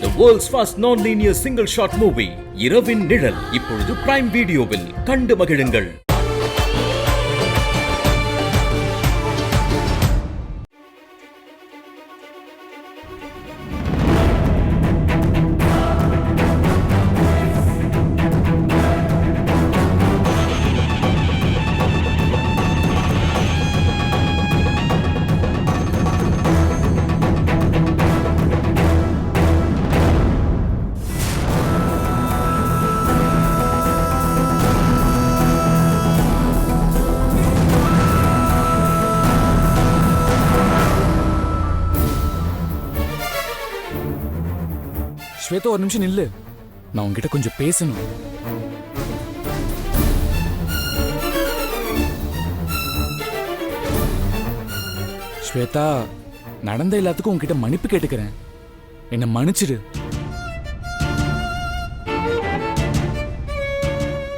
The world's first non-linear single shot movie இரவின் நிழல் இப்பொழுது பிரைம் வீடியோவில் கண்டு மகிழுங்கள். ஸ்வேதா, ஒரு நிமிஷம் நில்லு. நான் உன்கிட்ட கொஞ்சம் பேசணும். ஸ்வேதா, நடந்த எல்லாத்துக்கும் உன்கிட்ட மன்னிப்பு கேட்டுக்கிறேன். என்ன மன்னிச்சிடு.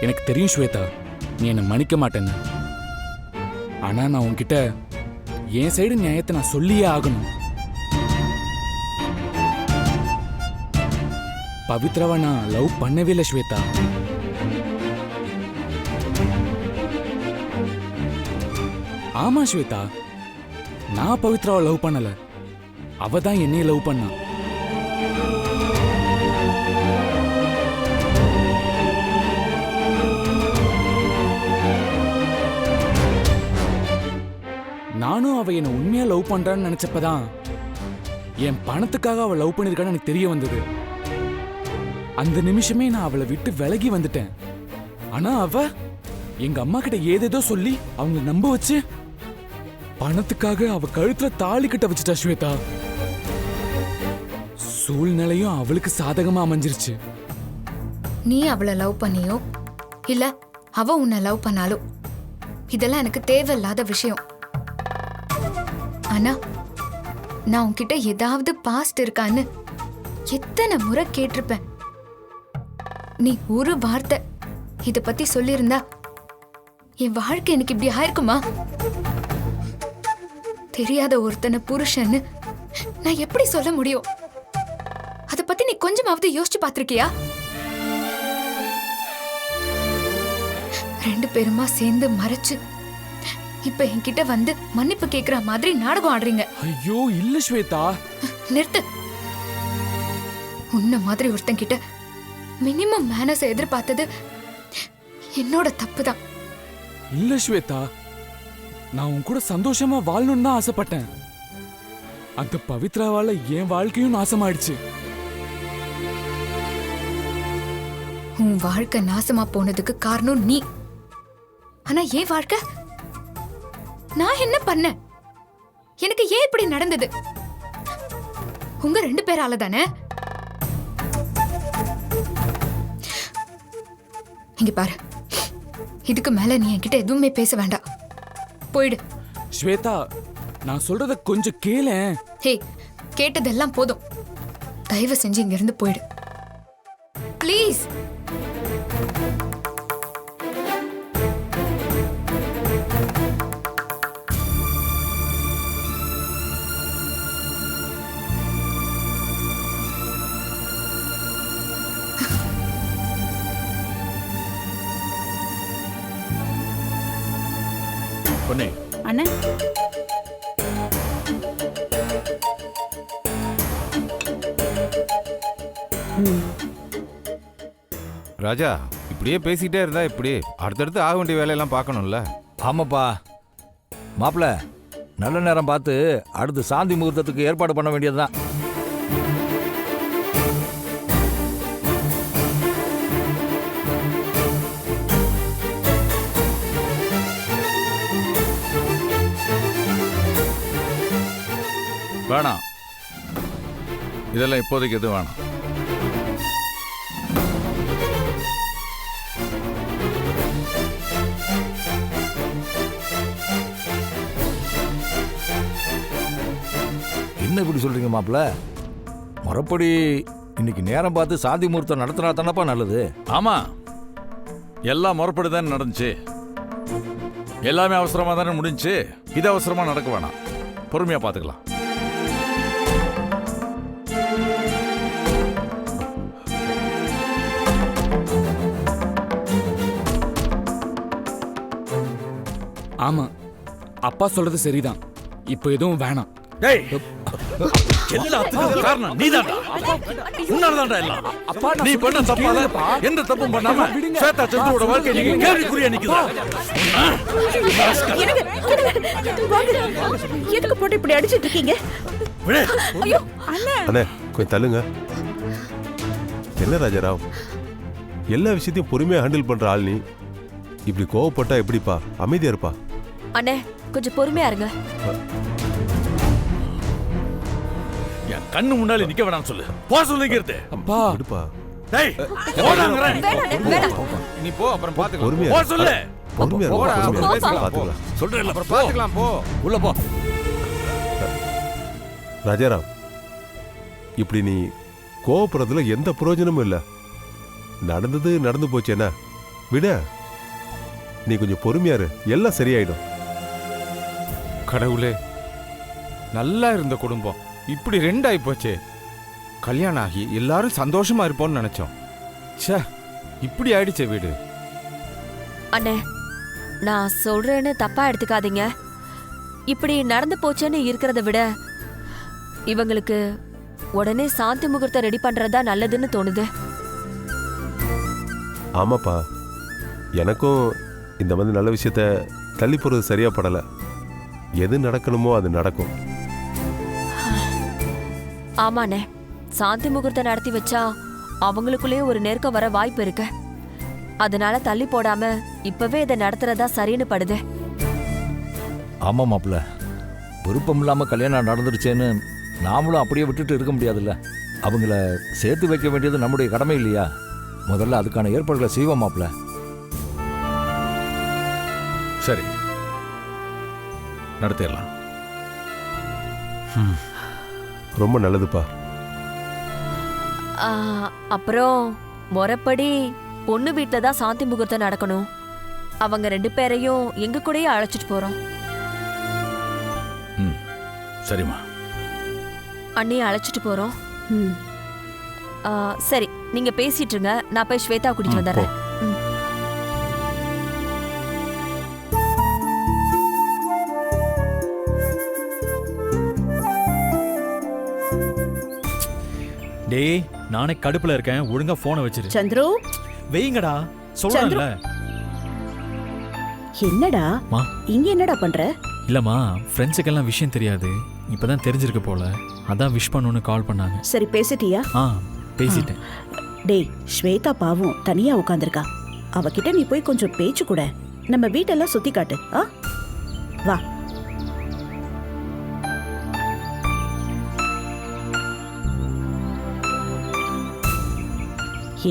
எனக்கு தெரியும் ஸ்வேதா, நீ என்ன மன்னிக்க மாட்டேன்னு. ஆனா நான் உன்கிட்ட என் சைடு நியாயத்தை நான் சொல்லியே ஆகணும். பவித்ராவை நான் லவ் பண்ணவே இல்லை ஸ்வேதா. ஆமா ஸ்வேதா, நான் பவித்ராவை லவ் பண்ணல, அவ தான் என்னைய லவ் பண்ணா. நானும் அவ என்ன உண்மையா லவ் பண்றான்னு நினைச்சப்பதான் என் பணத்துக்காக அவ லவ் பண்ணிருக்கான்னு எனக்கு தெரிய வந்தது. அந்த நிமிஷமே நான் அவளை விட்டு விலகி வந்துட்டேன். ஆனா அவ எங்க அம்மா கிட்ட ஏதேதோ சொல்லி அவங்க நம்ப வச்சு பணத்துக்காக அவ கழுத்துல தாலி கட்ட வச்சுட்டா ஸ்வேதா. சூழ்நிலையும் அவளுக்கு சாதகமா அமைஞ்சிருச்சு. நீ அவளை லவ் பண்ணியோ இல்ல அவ உன்னை லவ் பண்ணாலோ இதெல்லாம் எனக்கு தேவையில்லாத விஷயம். ஆனா நான் உன்கிட்ட ஏதாவது பாஸ்ட் இருக்கான்னு எத்தனை முறை கேட்டிருப்பேன். நீ ஒரு வார்த்தை இத பத்தி சொல்லியிருந்தா என் வாழ்க்கை எனக்கு இப்படி ஆயிருக்குமா? தெரியாத ஒருத்தனை புருஷன்னு நான் எப்படி சொல்ல முடியும்? அத பத்தி நீ கொஞ்சமாவது யோசிச்சு பாத்திருக்கியா? ரெண்டு பேருமா சேர்ந்து மறைச்சு இப்ப என்கிட்ட வந்து மன்னிப்பு கேக்குற மாதிரி நாடகம் ஆடுறீங்க. ஐயோ இல்ல ஸ்வேதா, நிறுத்து. உன்ன மாதிரி ஒருத்தன் கிட்ட மினிமம் மேனஸ் எதிர்பார்த்தது என்னோட தப்பு தான். இல்ல ஸ்வேதா, நான் உன் கூட சந்தோஷமா வாழணும்னு தான் ஆசைப்பட்டேன். அந்த பவித்ராவால என் வாழ்க்கையும் நாசமாயிடுச்சு. உன் வாழ்க்கை நாசமா போனதுக்கு காரணம் நீ. ஆனா என் வாழ்க்கை நான் என்ன பண்ண? எனக்கு ஏன் இப்படி நடந்தது? உங்க ரெண்டு பேரால தானே. இங்க பாரு, இதுக்கு மேல நீ என்கிட்ட எதுவுமே பேச வேண்டாம். போயிடு. ஸ்வேதா, நான் சொல்றத கொஞ்சம் கேளேன். ஹே, கேட்டதெல்லாம் போதும். தயவு செஞ்சு இங்க இருந்து போயிடு ப்ளீஸ். அண்ணா, ராஜா, இப்படியே பேசிக்கிட்டே இருந்தா இப்படி அடுத்தடுத்து ஆக வேண்டிய வேலையெல்லாம் பார்க்கணும்ல. ஆமாப்பா மாப்பிள்ள, நல்ல நேரம் பார்த்து அடுத்து சாந்தி முகூர்த்தத்துக்கு ஏற்பாடு பண்ண வேண்டியதுதான். வேணாம், இதெல்லாம் இப்போதைக்கு எதுவும் வேணாம். என்ன இப்படி சொல்றீங்க மாப்பிள்ள? மறுபடி இன்னைக்கு நேரம் பார்த்து சாந்தி முகூர்த்தம் நடத்தினா தானப்பா நல்லது. ஆமா, எல்லாம் முறைப்படி தானே நடந்துச்சு. எல்லாமே அவசரமா தானே முடிஞ்சு. இது அவசரமா நடக்க வேணாம், பொறுமையா பாத்துக்கலாம். ஆமா, அப்பா சொல்றது சரிதான். இப்போ எதுவும் வேணாம். டேய் எல்லாத்துக்கும் காரணம் நீதான்டா. உன்னாலதான்டா எல்லாம். அப்பா, நான் நீ பண்ண சொல்றது தப்பால கேளுப்பா. எந்த தப்பும் பண்ணாம விடுங்க. ஸ்வேதா சந்துருவோட வாழ்க்கை நீங்க கேள்விக்குறியா நிக்குதா? எதுக்கு போட்டு இப்படி அடிச்சிட்டு இருக்கீங்க? விடு. அண்ணே கொஞ்சம் தள்ளுங்க. என்ன ராஜாராவ், எல்லா விஷயத்தையும் பொறுமையா ஹேண்டில் பண்ற ஆள் நீ. இப்படி கோவப்பட்டா எப்படிப்பா? அமைதியா இருப்பா. அண்ணே கொஞ்சம் பொறுமையா இருங்க. என் கண்ணு முன்னால நிக்க வேணாம்னு சொல்லு. போ சொல்லிக்கிறது. அப்பா, விடுப்பா. டேய் போடாங்கறேன். நீ போ, அப்புறம் பாத்துக்கலாம். பொறுமையா போ இரு. சொல்லு. பொறுமையா இருப்பா, போடா, பொறுமையா அப்புறம் இரு. பேசிக்கலாம், பாத்துக்கலாம். சொல்றேன்ல அப்புறம் பாத்துக்கலாம், போ. உள்ள போ. ராஜாராம், இப்படி நீ கோவப்படுறதுல எந்த பிரயோஜனமும் இல்ல. நடந்தது நடந்து போச்சு, என்ன விட. நீ கொஞ்சம் பொறுமையா இரு, எல்லாம் சரியாயிடும். கடவுளே, நல்லா இருந்த குடும்பம் இப்படி ரெண்டாயி போச்சே. கல்யாணம் ஆகி எல்லாரும் சந்தோஷமா இருப்போம்னு நினைச்சோம். ச்சே, இப்படி ஆயிடுச்சே வீடு. அண்ணே நான் சொல்றேன்னு தப்பா எடுத்துக்காதீங்க. இப்படி நடந்து போச்சேன்னு இருக்கிறத விட இவங்களுக்கு உடனே சாந்தி முகூர்த்தம் ரெடி பண்றதா நல்லதுன்னு தோணுது. ஆமாப்பா, எனக்கும் இந்த மாதிரி நல்ல விஷயத்த தள்ளி போறது சரியா படல. எது நடக்கணுமோ அது நடக்கும். ஆமாண்ணே, சாந்தி முகூர்த்தம் நடத்தி வச்சா அவங்களுக்குள்ளேயே ஒரு நெருக்கம் வர வாய்ப்பு இருக்கு. அதனால தள்ளி போடாம இப்பவே இதை நடத்துறதா சரின்னு படுது. ஆமா மாப்பிள்ள, விருப்பம் இல்லாம கல்யாணம் நடந்துருச்சேன்னு நாமளும் அப்படியே விட்டுட்டு இருக்க முடியாதுல்ல. அவங்கள சேர்த்து வைக்க வேண்டியது நம்முடைய கடமை இல்லையா? முதல்ல அதுக்கான ஏற்பாடுகளை செய்வோம் மாப்பிள்ள. சரி நடத்திடலாம். ரொம்ப நல்லதுப்பா. ஆ, அப்புறம் முறைப்படி பொண்ணு வீட்டுல தான் சாந்தி முகூர்த்தம் நடக்கணும். அவங்க 2 பேரையும் எங்க கூடயே அழைச்சிட்டு போறோம். ம் சரிம்மா. அண்ணியை அழைச்சிட்டு போறோம். சரி, நீங்க பேசிட்டு இருங்க, நான் போய் ஸ்வேதா கூட்டிட்டு வந்துடுறேன். ம். டேய், நானே கடுப்புல இருக்கேன், ஒழுங்கா போனை வச்சிரு. சந்துரு, வெயிங்கடா, சொல்றேன்ல. என்னடா மா. இங்க என்னடா பண்ற? இல்லம்மா, ஃப்ரெண்ட்ஸுக்கெல்லாம் விஷயம் தெரியாது, இப்பதான் தெரிஞ்சிருக்கு போல, அதான் விஷ் பண்ணணும்னு கால் பண்ணாங்க. சரி பேசிட்டியா? பேசிட்டேன். டேய், ஸ்வேதா பாவம் தனியா உட்காந்துருக்கா. அவகிட்ட நீ போய் கொஞ்சம் பேச்சு கூட. நம்ம வீட்டெல்லாம் சுத்தி காட்டு. வா.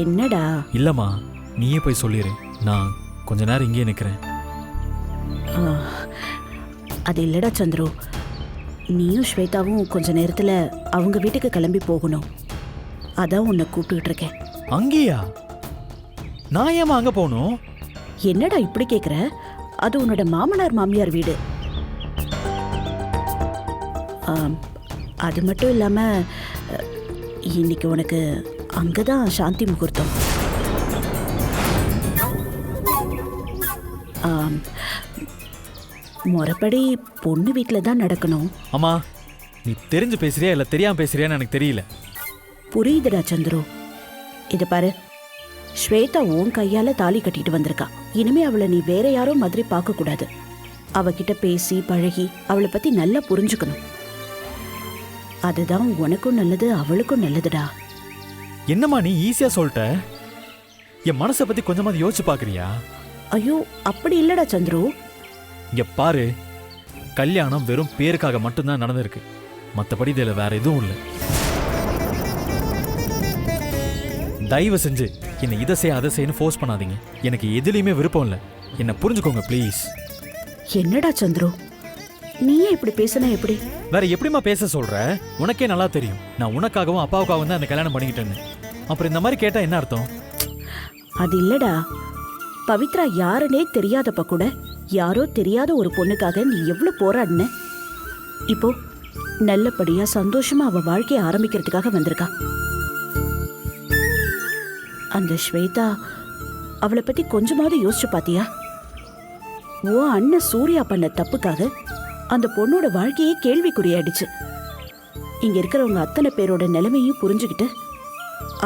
என்னடா? இல்லம்மா, நீயே போய் சொல்லிடு, நான் கொஞ்ச நேரம் இங்கே நிக்கிறேன். அது இல்லடா சந்துரு, நீயும் ஸ்வேதாவும் கொஞ்ச நேரத்துல அவங்க வீட்டுக்கு கிளம்பி போகணும். அதான் உன்னை கூப்பிட்டுக்கிட்டு இருக்கேன். அங்கேயா? நான் ஏமா அங்க போகணும்? என்னடா இப்படி கேக்குற? அது உன்னோட மாமனார் மாமியார் வீடு. அது மட்டும் இல்லாம இன்னைக்கு உனக்கு அங்கதான் சாந்தி முகூர்த்தம். முறைப்படி பொண்ணு வீட்டில் தான் நடக்கணும். அம்மா, நீ தெரிஞ்சு பேசுறியா இல்ல தெரியாம பேசுறியான்னு எனக்கு தெரியல. புரியுதுடா சந்துரு. இத பாரு, ஸ்வேதா உன் கையால தாலி கட்டிட்டு வந்திருக்கா. இனிமே அவளை நீ வேற யாரோ மாதிரி பார்க்க கூடாது. அவகிட்ட பேசி பழகி அவளை பத்தி நல்லா புரிஞ்சுக்கணும். அதுதான் உனக்கும் நல்லது, அவளுக்கும் நல்லதுடா. என்னம்மா நீ ஈஸியா சொல்லிட்ட? என் மனசை பத்தி கொஞ்சமாவது யோசிச்சு பாக்குறியா? ஐயோ, அப்படி இல்லடா சந்துரு. இங்க பாரு, கல்யாணம் வெறும் பேருக்காக மட்டும்தான் நடந்திருக்கு, மத்தபடி இதுல வேற எதுவும் இல்லை. தயவு செஞ்சு என்னை இதை செய்ய அதை செய்யன்னு ஃபோர்ஸ் பண்ணாதீங்க. எனக்கு எதுலையுமே விருப்பம் இல்லை, என்னை புரிஞ்சுக்கோங்க ப்ளீஸ். என்னடா சந்துரு, நீயே இப்படி பேசினா எப்படி? வேற எப்படிமா பேச சொல்ற? உனக்கே நல்லா தெரியும் நான் உனக்காகவும் அப்பாவுக்காகவும் தான் அந்த கல்யாணம் பண்ணிக்கிட்டேன்னு. அப்புறம் இந்த மாதிரி கேட்டா என்ன அர்த்தம்? அது இல்லடா, பவித்ரா யாருன்னே தெரியாதப்ப கூட யாரோ தெரியாத ஒரு பொண்ணுக்காக நீ எவ்வளவு போராடின. இப்போ நல்லபடியா சந்தோஷமா அவ வாழ்க்கையை ஆரம்பிக்கிறதுக்காக வந்திருக்கா. அந்த ஸ்வேதா அவளை பத்தி கொஞ்சமாவது யோசிச்சு பாத்தியா? உன் அண்ணன் சூர்யா பண்ண தப்புக்காக அந்த பொண்ணோட வாழ்க்கையே கேள்விக்குறியாயிடுச்சு. இங்க இருக்கிறவங்க அத்தனை பேரோட நிலைமையும் புரிஞ்சுக்கிட்டு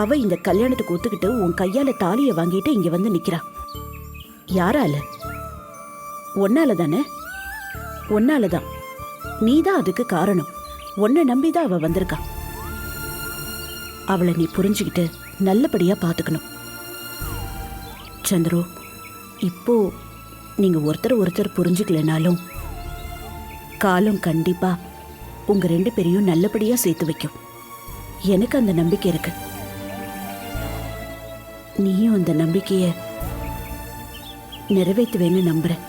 அவ இந்த கல்யாணத்துக்கு ஒத்துக்கிட்டு உன் கையால தாலியை வாங்கிட்டு இங்க வந்து நிக்கிறா. யாரால? ஒன்னால தானே? ஒன்னாலதான். நீதான் அதுக்கு காரணம். உன்னை நம்பிதான் அவ வந்திருக்கா. அவளை நீ புரிஞ்சுக்கிட்டு நல்லபடியா பாத்துக்கணும். சந்துரு, இப்போ நீங்க ஒருத்தர் புரிஞ்சுக்கலனாலும் காலம் கண்டிப்பா உங்க 2 பேரையும் நல்லபடியா சேர்த்து வைக்கும். எனக்கு அந்த நம்பிக்கை இருக்கு. நீயும் அந்த நம்பிக்கைய நிறைவேற்றுவேன்னு நம்புறேன்.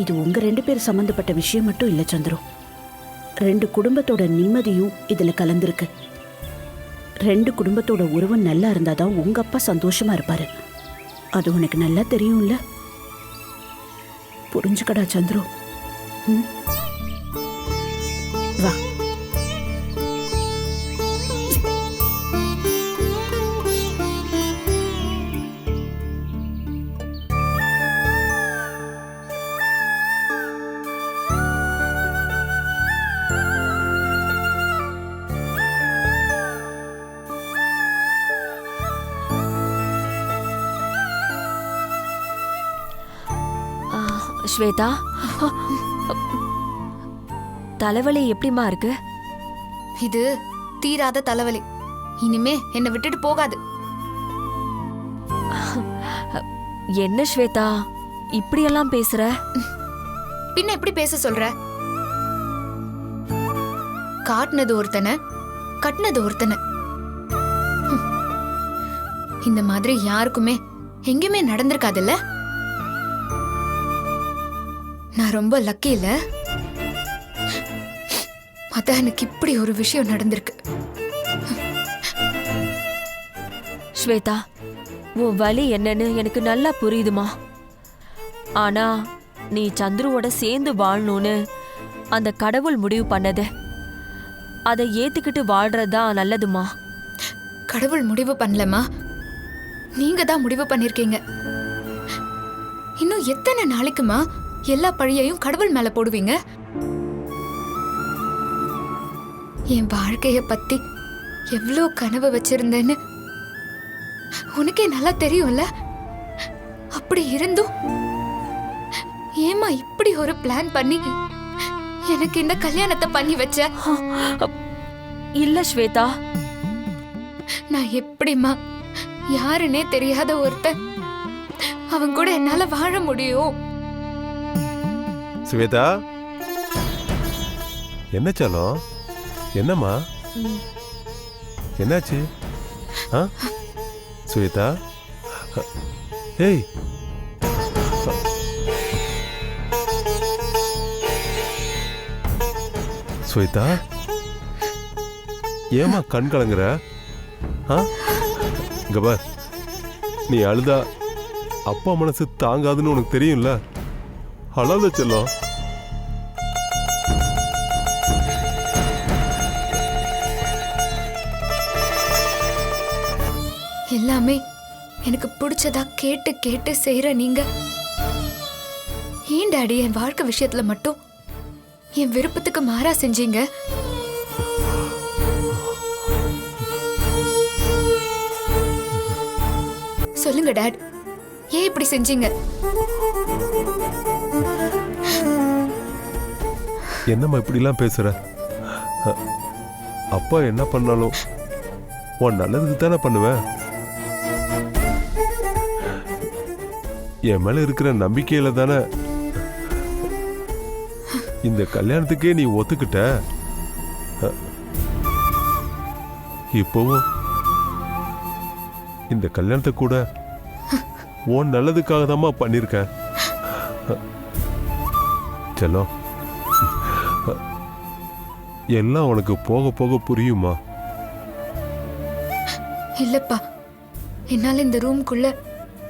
இது உங்க 2 பேர் சம்பந்தப்பட்ட விஷயம் மட்டும் இல்ல சந்துரு. 2 குடும்பத்தோட நிம்மதியும் இதுல கலந்துருக்கு. 2 குடும்பத்தோட உறவு நல்லா இருந்தாதான் உங்க அப்பா சந்தோஷமா இருப்பாரு. அது உனக்கு நல்லா தெரியும்ல? புரிஞ்சுக்கடா சந்துரு. வா. ஸ்வேதா, தலைவலி எப்படிமா இருக்கு? இது தீராத தலைவலி. இனிமே என்னை விட்டுட்டு போகாது. என்ன ஸ்வேதா இப்படியெல்லாம் பேசுற? பின்ன எப்படி பேச சொல்ற? காட்டுனது ஒருத்தனை, கட்டினது ஒருத்தனை. இந்த மாதிரி யாருக்குமே எங்கேயுமே நடந்திருக்காதுல்ல? நான் ரொம்ப லக்கி இல்ல? அதான் எனக்கு இப்படி ஒரு விஷயம் நடந்திருக்கு. ஸ்வேதா, உன் வலி என்னன்னு எனக்கு நல்லா புரியுதுமா. ஆனா நீ சந்துருவோட சேர்ந்து வாழணும்னு அந்த கடவுள் முடிவு பண்ணது. அதை ஏத்துக்கிட்டு வாழ்றதுதான் நல்லதுமா. கடவுள் முடிவு பண்ணலமா, நீங்க தான் முடிவு பண்ணிருக்கீங்க. இன்னும் எத்தனை நாளைக்குமா எல்லா பழியையும் கடவுள் மேல போடுவீங்க? என் வாழ்க்கைய பத்தி எவ்வளோ கனவு வச்சிருந்தேன்னு உனக்கே நல்லா தெரியும்ல? அப்படி இருந்தும் ஏமா இப்படி ஒரு பிளான் பண்ணி எனக்கு இந்த கல்யாணத்தை பண்ணி வச்ச? இல்ல ஸ்வேதா, நான் எப்படிமா யாருன்னே தெரியாத ஒருத்தன் அவன் கூட என்னால வாழ முடியும்? ஸ்வேதா, என்ன சாலம்? என்னம்மா என்னாச்சு? ஸ்வேதா, ஏய், ஸ்வேதா, ஏமா கண் கலங்குற? இங்க பார், நீ அழுதா அப்பா மனசு தாங்காதுன்னு உனக்கு தெரியும்ல? அழாத செல்லம். எல்லாமே எனக்கு பிடிச்சதா கேட்டு கேட்டு செய்யற நீங்க ஏன் டாடி என் வாழ்க்கை விஷயத்துல மட்டும் என் விருப்பத்துக்கு மாறா செஞ்சீங்க? சொல்லுங்க டாட், ஏன் இப்படி செஞ்சீங்க? என்னம்மா இப்படிலாம் பேசுற? அப்பா என்ன பண்ணாலும் உன் நல்லதுக்கு தானே பண்ணுவேன். என் மேல இருக்கிற நம்பிக்கையில தானே இந்த கல்யாணத்துக்கே நீ ஒத்துக்கிட்ட. இப்போவும் இந்த கல்யாணத்தை கூட உன் நல்லதுக்காக தான்மா பண்ணிருக்கேன். செல்லம், எல்லாம் உனக்கு போக போக புரியுமா? இல்லப்பா, என்னால இந்த ரூம்குள்ள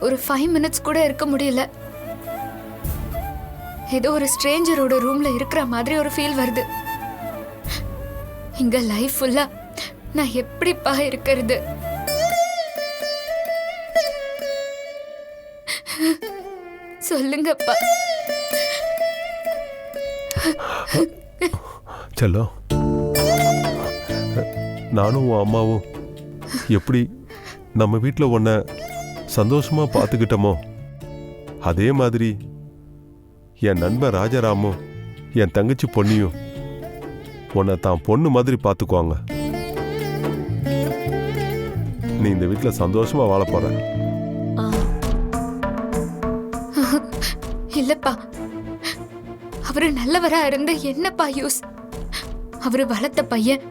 ஒரு 5 மினிட்ஸ் கூட இருக்க முடியல. ஏதோ ஒரு ஸ்ட்ரேஞ்சரோட ரூம்ல இருக்கிற மாதிரி ஒரு ஃபீல் வருது. இங்க லைஃப் ஃபுல்லா நான் எப்படிப்பா இருக்கிறது? சொல்லுங்கப்பா. செல்லம், நானும் உன் அம்மாவும் எப்படி நம்ம வீட்டில் உன்னை சந்தோஷமா பார்த்துக்கிட்டோமோ அதே மாதிரி என் நண்பன் ராஜாராமும் என் தங்கச்சி பொன்னியும் உன்னை தான் பொண்ணு மாதிரி பார்த்துக்குவாங்க. நீ இந்த வீட்டில் சந்தோஷமா வாழ போற. இல்லப்பா, அவரு நல்லவரா இருந்து என்னப்பா யூஸ்? அவரு வளர்த்த பையன்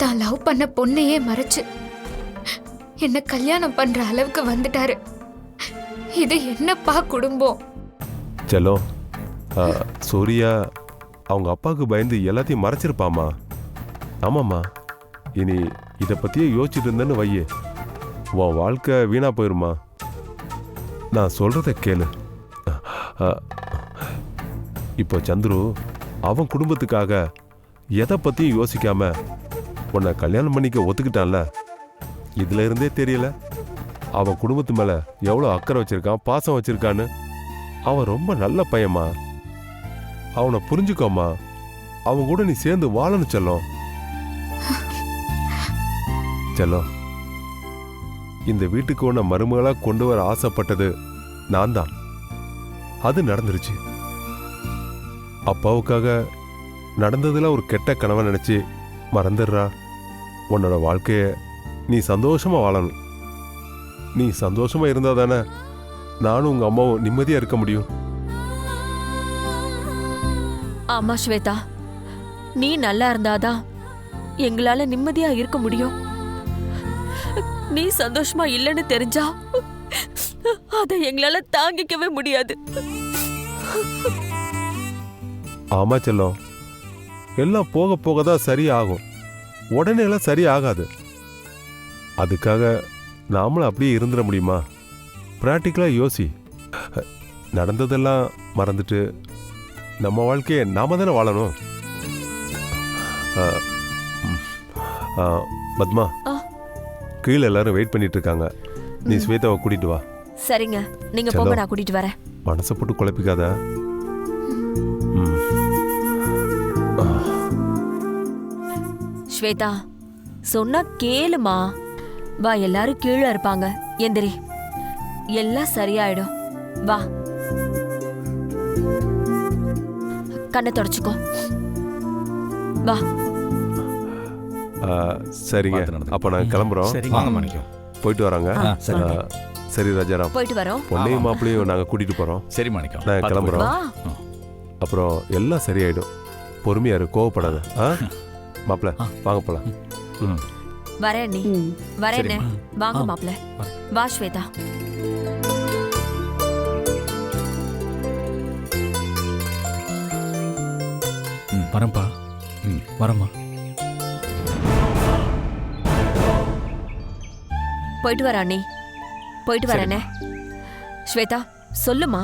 தான் லவ் பண்ண பொண்ணையே மறைச்சு என்ன கல்யாணம் பண்ற அளவுக்கு வந்துட்டாரு. இது என்னப்பா குடும்பம்? செல்லம், சூர்யா அவங்க அப்பாவுக்கு பயந்து எல்லாத்தையும் மறைச்சிருப்பாமா. ஆமாம்மா, இனி இதை பற்றியே யோசிச்சுட்டு இருந்தேன்னு வையே, உன் வாழ்க்கை வீணா போயிருமா. நான் சொல்கிறத கேளு. இப்போ சந்துரு அவன் குடும்பத்துக்காக எதை பற்றியும் யோசிக்காம உன்னை கல்யாணம் பண்ணிக்க ஒத்துக்கிட்டான்ல. இதுல இருந்தே தெரியல அவன் குடும்பத்து மேலே எவ்வளோ அக்கறை வச்சிருக்கான், பாசம் வச்சிருக்கான்னு. அவன் ரொம்ப நல்ல பையன்மா. அவனை புரிஞ்சுக்கோமா. அவன் கூட நீ சேர்ந்து வாழணும் செல்லம். செல்லம், இந்த வீட்டுக்கு உன்னை மருமகளா கொண்டு வர ஆசைப்பட்டது நான் தான். அது நடந்துருச்சு. அப்பாவுக்காக நடந்ததுல ஒரு கெட்ட கனவை நினைச்சு மறந்துடுறா. உன்னோட வாழ்க்கைய நீ சந்தோஷமா வாழணும். நீ சந்தோஷமா இருந்தா தானே நானும் உங்க அம்மாவும் நிம்மதியா இருக்க முடியும். ஆமா ஸ்வேதா, நீ நல்லா இருந்தாதான் எங்களால நிம்மதியா இருக்க முடியும். நீ சந்தோஷமா இல்லைன்னு தெரிஞ்சா அதை எங்களால தாங்கிக்கவே முடியாது. ஆமா செல்லம், எல்லாம் போக போக தான் சரியாகும். உடனே எல்லாம் சரி ஆகாது. அதுக்காக நாமளும் அப்படியே இருந்துட முடியுமா? பிராக்டிக்கலா யோசி. நடந்ததெல்லாம் மறந்துட்டு நம்ம வாழ்க்கையை நாம தானே வாழணும். பத்மா, கீழே எல்லாரும் வெயிட் பண்ணிட்டு இருக்காங்க. நீ ஸ்வேதாவை கூட்டிட்டு வா. சரிங்க, நீங்க போங்க, நான் கூட்டிட்டு வரேன். மனசை போட்டு குழப்பிக்காத. ஸ்வேதா, சொன்னா கேளுமா. வா, எல்லாரும் கீழே இருப்பாங்க. எந்திரி, எல்லாம் சரியாயிடும். வா, கண்ணை தொடச்சுக்கோ. வா. சரிங்க, அப்ப நான் கிளம்புறோம். வாங்க மாணிக்கம். போயிட்டு வராங்க. சரி ராஜாராம், போயிட்டு வரோம். பொண்ணையும் மாப்பிளையும் நாங்க கூட்டிட்டு போறோம். சரி மாணிக்கம், நான் கிளம்புறோம். வா. அப்புறம் எல்லாம் சரியாயிடும். பொறுமையா இரு, கோவப்படாத. மாப்பிள்ள வாங்க போலாம். வரேன் நீ வரேன்னு வாங்க மாப்பிள்ள. வா ஸ்வேதா. வரேன்ப்பா. வரேம்மா. போயிட்டு வரா நீ. போயிட்டு வரேனே. ஸ்வேதா, சொல்லுமா,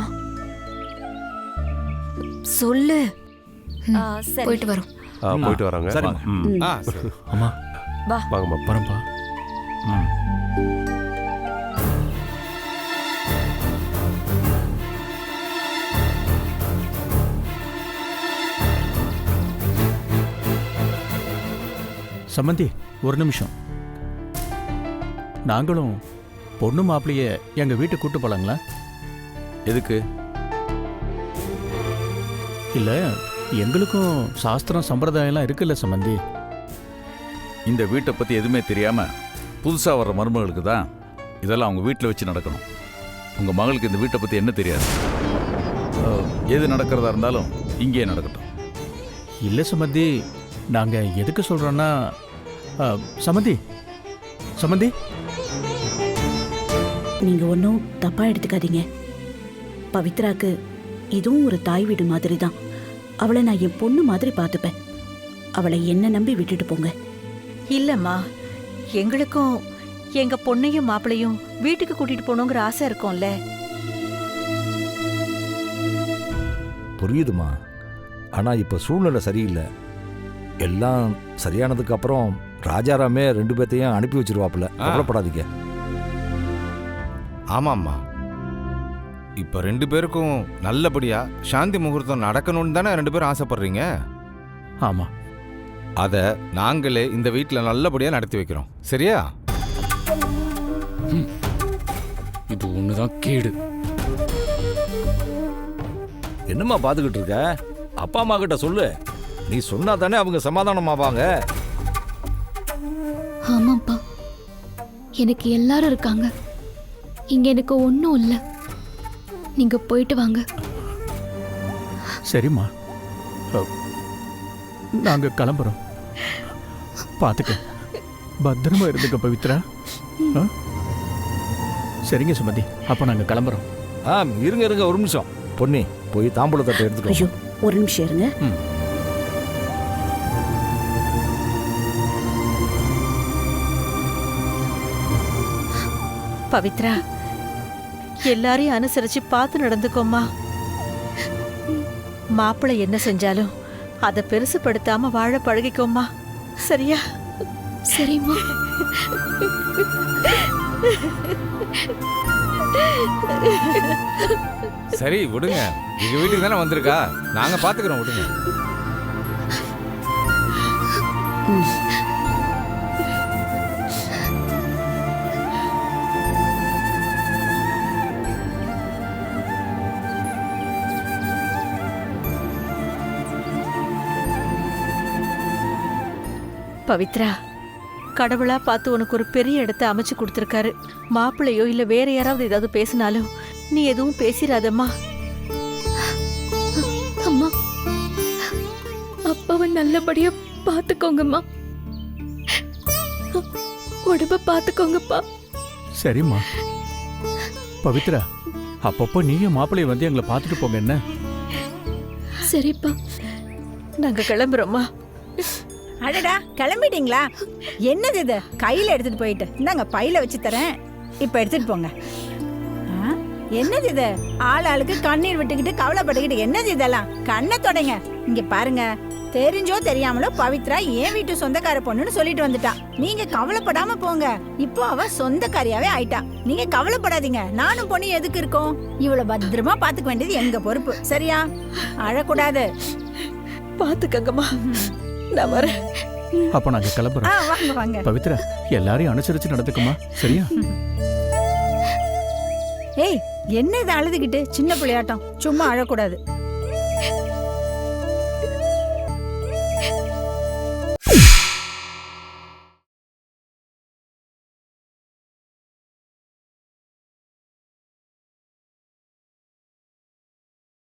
சொல்லு. சரி, போயிட்டு வரோம். போயிட்டு வராங்க. அம்மா வா. வாங்க மாப்பிள்ள. வரேன்ப்பா. சம்மந்தி, ஒரு நிமிஷம். நாங்களும் பொண்ணு மாப்பிளைய எங்க வீட்டுக்கு கூட்டு போலாங்களா? எதுக்கு? இல்ல, எங்களுக்கும் சாஸ்திரம் சம்பிரதாயம்லாம் இருக்குல்ல சம்மந்தி. இந்த வீட்டை பத்தி எதுவுமே தெரியாம புதுசா வர்ற மருமகளுக்கு தான் இதெல்லாம் அவங்க வீட்டில் வச்சு நடக்கணும். உங்க மகளுக்கு இந்த வீட்டை பத்தி என்ன தெரியாது. எது நடக்கிறதா இருந்தாலும் இங்கே நடக்கட்டும். இல்ல சம்மந்தி, நாங்க எதுக்கு சொல்றோம்னா சம்மந்தி சம்மந்தி நீங்க ஒன்றும் தப்பா எடுத்துக்காதீங்க. பவித்ராக்கு இதுவும் ஒரு தாய் வீடு மாதிரி தான். அவளை நான் என் பொண்ணு மாதிரி பார்த்துப்பேன். அவளை என்ன நம்பி விட்டுட்டு போங்க. இல்லம்மா, எங்களுக்கும் எங்க பொண்ணையும் மாப்பிளையும் வீட்டுக்கு கூட்டிட்டு போகணுங்கிற ஆசை இருக்கும்ல. புரியுதுமா, ஆனா இப்ப சூழ்நிலை சரியில்லை. எல்லாம் சரியானதுக்கு அப்புறம் ராஜாராமே 2 பேர்த்தையும் அனுப்பி வச்சிருவாப்புல. கவலைப்படாதீங்க. ஆமாம்மா, இப்போ 2 பேருக்கும் நல்லபடியா சாந்தி முகூர்த்தம் நடக்கணும்னு தானே 2 பேரும் ஆசைப்படுறீங்க. ஆமா, அதை நாங்களே இந்த வீட்டில் நல்லபடியாக நடத்தி வைக்கிறோம். சரியா? இது ஒண்ணுதான் கேடு. என்னம்மா பார்த்துக்கிட்டு இருக்க? அப்பா அம்மா கிட்ட சொல்லு. நீ சொன்னா தானே அவங்க சமாதானமாவாங்க. ஆமாப்பா, எனக்கு எல்லாரும் இருக்காங்க. இங்க எனக்கு ஒன்றும் இல்லை. நீங்க போயிட்டு வாங்க. சரிம்மா, நாங்க கிளம்புறோம். பார்த்துக்க, பத்திரமா இருந்துக்க பவித்ரா. ஆ? சரிங்க சுமதி, அப்போ நாங்க கிளம்புறோம். இருங்க ஒரு நிமிஷம். பொன்னி, போய் தாம்பூல தட்டை எடுத்துக்கோ. ஐயோ, ஒரு நிமிஷம் இருங்க. பவித்ரா, எல்லாரையும் அனுசரிச்சு பார்த்து நடந்துக்கோம்மா. மாப்பிள்ளை என்ன செஞ்சாலும் அதை பெருசுப்படுத்தாம வாழ பழகிக்கோம்மா. சரியா? சரிம்மா. சரி விடுங்க, எங்க வீட்டுக்கு தானே வந்திருக்கா, நாங்க பாத்துக்கிறோம். விடுங்க. பவித்ரா, கடவுளா பார்த்து உனக்கு ஒரு பெரிய இடத்தை அமைச்சு கொடுத்துருக்காரு. மாப்பிள்ளையோ இல்ல வேற யாராவது ஏதாவது பேசினாலும் நீ எதுவும் பேசிடாதம்மா. அம்மா, அப்பாவை நல்லபடியா பாத்துக்கோங்கம்மா. உடம்ப பாத்துக்கோங்கப்பா. சரிம்மா. பவித்ரா, அப்பப்போ நீயும் மாப்பிள்ளைய வந்து எங்களை பார்த்துட்டு போங்க. என்ன? சரிப்பா. நாங்க கிளம்புறோம்மா. அடடா, கிளம்பிட்டீங்களா? என்னது இது கையில எடுத்துட்டு போயிட்டு? இந்தாங்க பையில வச்சு தரேன், இப்ப எடுத்துட்டு போங்க. என்னது இது ஆளுக்கு கண்ணீர் விட்டுக்கிட்டு கவலைப்பட்டுக்கிட்டு? என்னது இதெல்லாம்? கண்ணை தொடங்க. இங்க பாருங்க, தெரிஞ்சோ தெரியாமலோ பவித்ரா என் வீட்டு சொந்தக்கார பொண்ணுன்னு சொல்லிட்டு வந்துட்டான். நீங்க கவலைப்படாம போங்க. இப்போ அவ சொந்தக்காரியாவே ஆயிட்டா. நீங்க கவலைப்படாதீங்க. நானும் பொண்ணு எதுக்கு இருக்கோம்? இவ்வளவு பத்திரமா பாத்துக்க வேண்டியது எங்க பொறுப்பு. சரியா? அழக்கூடாது. பாத்துக்கங்கம்மா, நான் வரேன். அப்ப நாங்க கிளம்புறோம். வாங்க வாங்க. பவித்ரா, எல்லாரையும் அனுசரிச்சு நடந்துக்குமா. சரியா? ஏய், என்ன இது அழுதுகிட்டு? சின்ன பிள்ளையாட்டம். சும்மா அழக்கூடாது.